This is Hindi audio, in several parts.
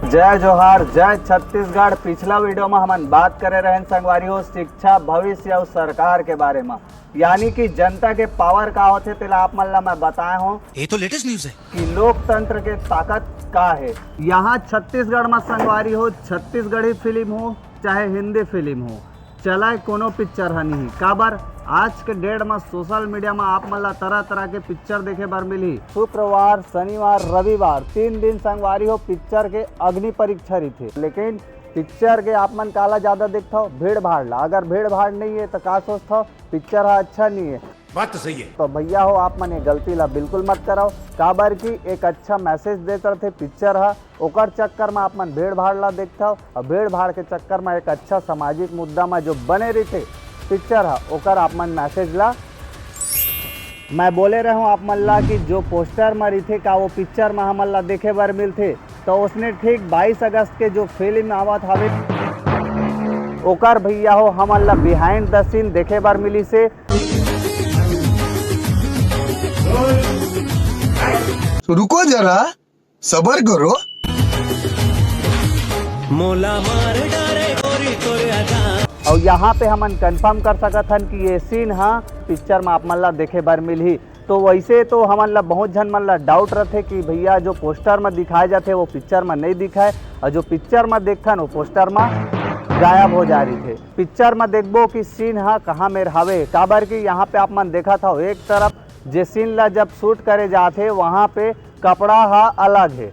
जय जोहार, जय छत्तीसगढ़। पिछला वीडियो में हम बात करे रहे संगवारी हो शिक्षा भविष्य और सरकार के बारे में, यानी कि जनता के पावर का होते तेला आप मन ला मैं बताए हो। ये तो लेटेस्ट न्यूज़ है कि लोकतंत्र के ताकत का है। यहाँ छत्तीसगढ़ में संगवारी हो छत्तीसगढ़ी फिल्म हो चाहे हिंदी फिल्म हो, चलाए कोनो पिक्चर है नहीं काबर। आज के डेट में सोशल मीडिया में आप मन ला तरह तरह के पिक्चर देखे बर मिली। शुक्रवार, शनिवार, रविवार 3 दिन संगवारी हो पिक्चर के अग्नि परीक्षा रही थे। लेकिन पिक्चर के आप मन काला ज्यादा देखता हो भीड़ भाड़ ला। अगर भीड़ भाड़ नहीं है तो का सोचता हो पिक्चर है अच्छा नहीं है। बात तो सही है। तो भैया हो आप मन ये गलती ला बिल्कुल मत कराओ। काबर की एक अच्छा मैसेज देते थे पिक्चर है, ओकर चक्कर में आप मन भीड़ भाड़ ला देखता हो। और भीड़ भाड़ के चक्कर में एक अच्छा सामाजिक मुद्दा में जो बने रही थे पिक्चर है ओकर आप मन मैसेज ला। मैं बोले रहा हूँ आप मन ला कि जो पोस्टर में रही थे का वो पिक्चर में हमन ला देखे बर मिलते। तो उसने ठीक 22 अगस्त के जो फिल्म आवत हवे ओकर भैया हो हमन ला बिहाइंड द सीन देखे बर मिली से। तो रुको जरा सबर करो। मोला मार डारे गोरी तोरे आजा। और यहाँ पे हमन कंफर्म कर सकत हन कि ये सीन हाँ पिक्चर में आप मन ला देखे बर मिलही। तो वैसे तो हमन ला बहुत जन मन ला डाउट रहते कि भैया जो पोस्टर में दिखाए जाते वो पिक्चर में नहीं दिखाए, और जो पिक्चर में देखथन वो पोस्टर में गायब हो जा रही थे। पिक्चर में देखबो कि सीन हाँ कहाँ में हवे काबर की यहाँ पे आप मन देखा था एक तरफ जे सीन ला जब शूट करे जाते वहाँ पे कपड़ा हा अलग है,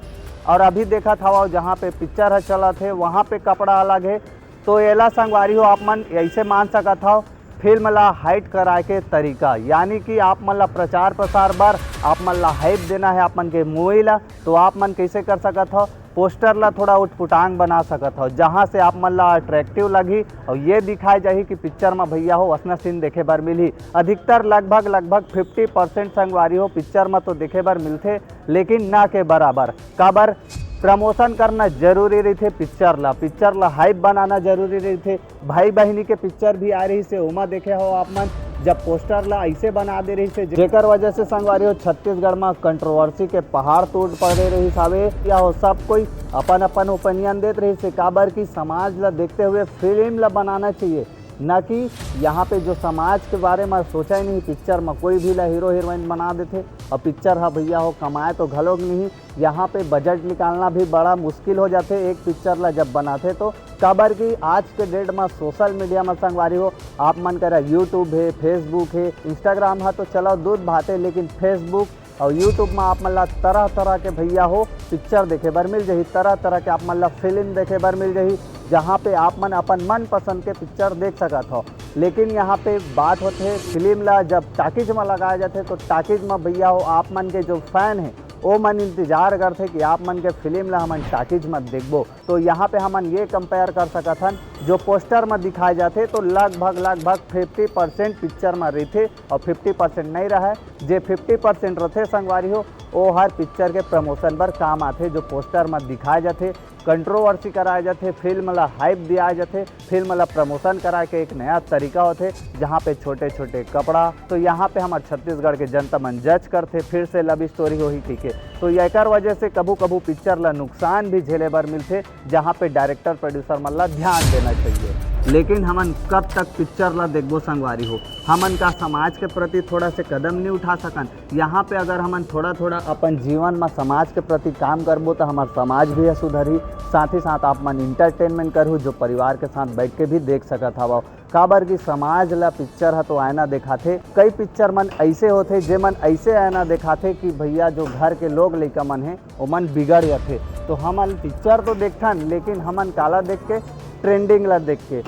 और अभी देखा था जहाँ पे पिक्चर है चला थे वहाँ पे कपड़ा अलग है। तो एला संगवारी हो आप मन ऐसे मान सकत हो फिल्म ला हाइट कराए के तरीका, यानी कि आप मन ला प्रचार प्रसार बार आप मन ला हाइप देना है आप मन के मूवी ला। तो आप मन कैसे कर सकत हो पोस्टर ला थोड़ा उटपुटांग बना सकत हो जहाँ से आप मन ला अट्रैक्टिव लगी और ये दिखाई जाही कि पिक्चर में भैया हो असना सीन देखे बर मिली। अधिकतर लगभग 50% संगवारी हो पिक्चर में तो देखे बर मिलते, लेकिन ना के बराबर। काबर प्रमोशन करना जरूरी रही थे पिक्चर ला हाइप बनाना जरूरी रही थे। भाई बहनी के पिक्चर भी आ रही से उमा देखे हो आप मन जब पोस्टर ला ऐसे बना दे रही से जेकर वजह से संगवारी हो छत्तीसगढ़ में कंट्रोवर्सी के पहाड़ टूट पड़े रही सावे या हो सब कोई अपन ओपिनियन देते रही से। काबर की समाज ला देखते हुए फिल्म ला बनाना चाहिए, ना कि यहाँ पे जो समाज के बारे में सोचा ही नहीं। पिक्चर में कोई भी ला हीरो हीरोइन बना देते और पिक्चर है भैया हो कमाए तो घलोग नहीं। यहाँ पे बजट निकालना भी बड़ा मुश्किल हो जाते एक पिक्चर ला जब बनाते। तो काबर की आज के डेट में सोशल मीडिया में संगवारी हो आप मन करा यूट्यूब है, फेसबुक है, इंस्टाग्राम है तो चलो दूध भाते, लेकिन फेसबुक और यूट्यूब में आप मन ला तरह तरह के भैया हो पिक्चर देखे बर मिल जाही, तरह तरह के आप मन ला फिल्म देखे बर मिल जाही जहाँ पे आप मन अपन मन पसंद के पिक्चर देख सकत हो। लेकिन यहाँ पे बात होते है फिल्म ला जब टाकीज में लगाए जाते तो टाकीज में भैया हो आप मन के जो फैन है वो मन इंतजार करते कि आप मन के फिल्म ला हमन टाकीज में देखबो। तो यहाँ पे हमन ये कंपेयर कर सकत हन जो पोस्टर में दिखाए जाते तो लगभग 50% पिक्चर में रहते और 50% नहीं रहा। जे 50% रहते संगवारी हो वो हर पिक्चर के प्रमोशन पर काम आते, जो पोस्टर में दिखाए जाते कंट्रोवर्सी कराए जाते, फिल्म ला हाइप दिया जाते, फिल्म ला प्रमोशन कराए के एक नया तरीका होते जहाँ पे छोटे छोटे कपड़ा। तो यहाँ पे हमारे छत्तीसगढ़ के जनता मन जज करते फिर से लव स्टोरी हो ही ठीक है। तो एकर वजह से कभू पिक्चर ला नुकसान भी झेले बर मिलते जहाँ पे डायरेक्टर प्रोड्यूसर मन ला ध्यान देना चाहिए। लेकिन हमन कब तक पिक्चर ला देखबो संगवारी हो, हमन का समाज के प्रति थोड़ा से कदम नहीं उठा सकन। यहाँ पे अगर हमन थोड़ा अपन जीवन में समाज के प्रति काम करबो तो हमार समाज भी सुधरी, साथ ही साथ आप मन इंटरटेनमेंट करूँ जो परिवार के साथ बैठ के भी देख सकत हवा। काबर की समाज ला पिक्चर है तो आईना दिखाते, कई पिक्चर मन ऐसे होते जे मन ऐसे आईना दिखाते कि भैया जो घर के लोग लइका मन है वो मन बिगड़ जाते। तो हमन पिक्चर तो देखथन लेकिन हमन काला देख के ट्रेंडिंग ला देख के।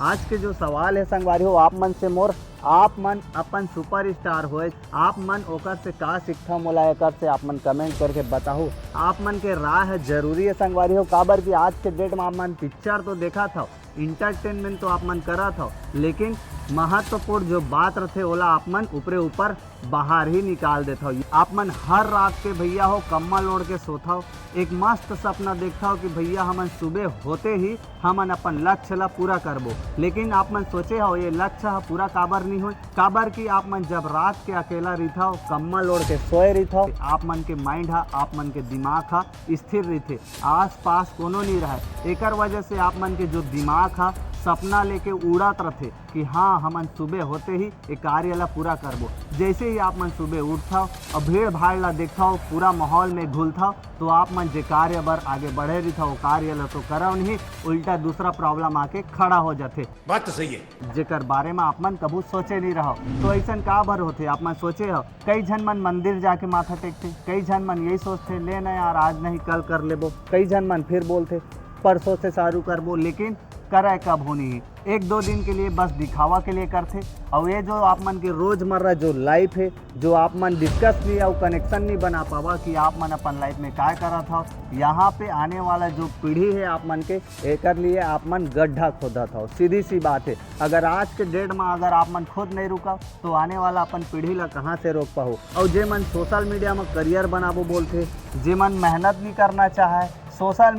आज के जो सवाल है संगवारी हो आप मन से मोर, आप मन अपन सुपरस्टार होए आप मन ओकर से का सीखता मोला एकर से आप मन कमेंट करके बताओ। आप मन के राय है जरूरी है संगवारी हो। काबर की आज के डेट में आप मन पिक्चर तो देखा था, इंटरटेनमेंट तो आप मन करा था, लेकिन महत्वपूर्ण जो बात रथे ओला आप मन ऊपरे ऊपर बाहर ही निकाल देता हो। आप मन हर रात के भैया हो कम्बल ओढ़ के सोता हो, एक मस्त सपना देखता हो कि भैया हमन सुबह होते ही हमन अपन लक्ष्य ला पूरा करबो। लेकिन आप मन सोचे हो ये लक्ष्य हा पूरा काबर नहीं हो, काबर कि आप मन जब रात के अकेला रहता हो कम्बल ओढ़ के सोए रहता हो, आप मन के माइंड हा आप मन के दिमाग हा स्थिर रहते, आस पास कोनो नहीं रहे। एकर वजह से आप मन के जो दिमाग हा सपना लेके उड़त रथे कि हाँ हमन सुबह होते ही एक कार्य ला पूरा करबो। जैसे ही आप मन सुबह उठता हो और भीड़ भाड़ ला देखता हो, पूरा माहौल में घुलता हो, तो आप मन जे कार्य बर आगे बढ़े रहता हो कार्य ला तो करव नहीं, उल्टा दूसरा प्रॉब्लम आके खड़ा हो जाते। बात तो सही है। जेकर बारे में आप मन कबू सोचे नहीं रहो। तो ऐसा का भर होते आप मन सोचे हो, कई जन मन मंदिर जाके माथा टेकते, कई जन मन यही सोचते ले ना यार आज नहीं कल कर लेबो, कई जन मन फिर बोलते परसों से सारू करबो, लेकिन करे कब होनी है। एक दो दिन के लिए बस दिखावा के लिए करते। और ये जो आप मन की रोजमर्रा जो लाइफ है, जो आप मन डिस्कस नहीं और कनेक्शन नहीं बना पावा कि आप मन अपन लाइफ में क्या करा था, यहाँ पे आने वाला जो पीढ़ी है आप मन के एकर लिए आप मन गड्ढा खोदा था। सीधी सी बात है, अगर आज के डेट में अगर आप मन खुद नहीं रुका तो आने वाला अपन पीढ़ी ला कहाँ से रोक पाओ। और जे मन सोशल मीडिया में करियर बनाबो बोलते, जे मन मेहनत नहीं करना चाहे सोशल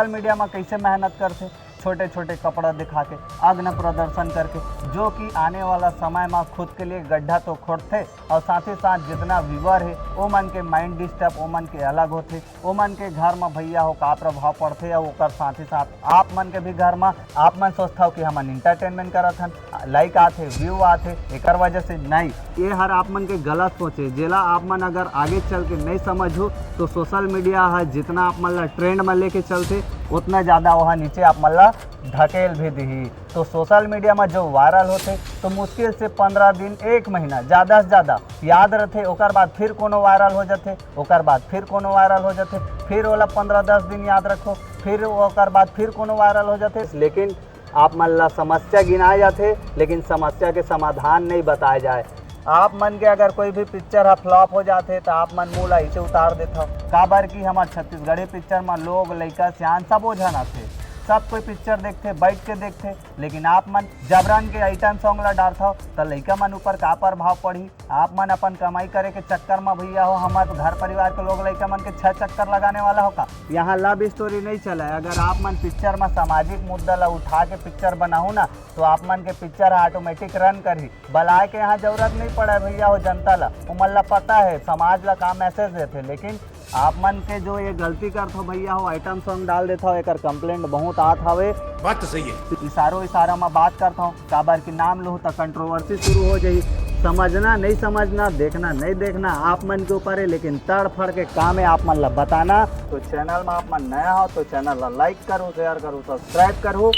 मीडिया में कैसे मेहनत करते, छोटे छोटे कपड़ा दिखा के अग्न प्रदर्शन करके, जो कि आने वाला समय में खुद के लिए गड्ढा तो खोदते और साथ ही साथ जितना व्यूअर है वो मन के माइंड डिस्टर्ब वो मन के अलग होते, वो मन के घर में भैया हो का प्रभाव पड़ते और ओकर साथ ही साथ आप मन के भी घर में आप मन सोचता हो कि हमन इंटरटेनमेंट करत हन, लाइक आते व्यू आते, एकर वजह से नहीं, ये हर आप मन के गलत सोचे। जेला आप मन अगर आगे चल के नहीं समझो तो सोशल मीडिया है जितना आप मन ला ट्रेंड में लेके चलते उतना ज़्यादा वहाँ नीचे आप मन ला ढकेल भी दी। तो सोशल मीडिया में जो वायरल होते तो मुश्किल से 15 दिन 1 महीना ज़्यादा से ज़्यादा याद रहते, ओकर बाद फिर कोनो वायरल हो जाते, ओकर बाद फिर कोनो वायरल हो जाते, फिर वाला 15-10 दिन याद रखो, फिर ओकर बाद फिर कोनो वायरल हो जाते। लेकिन आप मन ला समस्या गिनाए जाते, लेकिन समस्या के समाधान नहीं बताए जाए। आप मन के अगर कोई भी पिक्चर है फ्लॉप हो जाते तो आप मन मुँह ला ऐसे उतार देता हो, काबर की हमारे छत्तीसगढ़ी पिक्चर में लोग लड़का सियान सब ओझन आते, सब कोई पिक्चर देखते बैठ के देखते, लेकिन आप मन जबरन के आइटम सॉन्ग ला डालता हो तो लड़का मन ऊपर का प्रभाव पड़ी। आप मन अपन कमाई करे के चक्कर में भैया हो हमारे घर परिवार के लोग लड़का मन के 6 चक्कर लगाने वाला हो का। यहाँ लव स्टोरी नहीं चला है। अगर आप मन पिक्चर में सामाजिक मुद्दा ला उठा के पिक्चर बनाओ ना तो आप मन के पिक्चर ऑटोमेटिक रन करी, बलाए के यहाँ जरूरत नहीं पड़े भैया हो जनता ला, उमन ला पता है समाज ला का मैसेज देते। लेकिन आप मन के जो ये गलती करते हो भैया हो आइटम सॉन्ग डाल देता हो, एक कंप्लेंट बहुत आत हवे। बात तो सही है। इशारा में बात करता हूँ, काबर की नाम लो तो कंट्रोवर्सी शुरू हो जाए। समझना नहीं समझना, देखना नहीं देखना आप मन के ऊपर है, लेकिन तड़फड़ के काम है आप मन ला बताना। तो चैनल में आप मन नया हो तो चैनल ला लाइक करो, शेयर करो, सब्सक्राइब करो।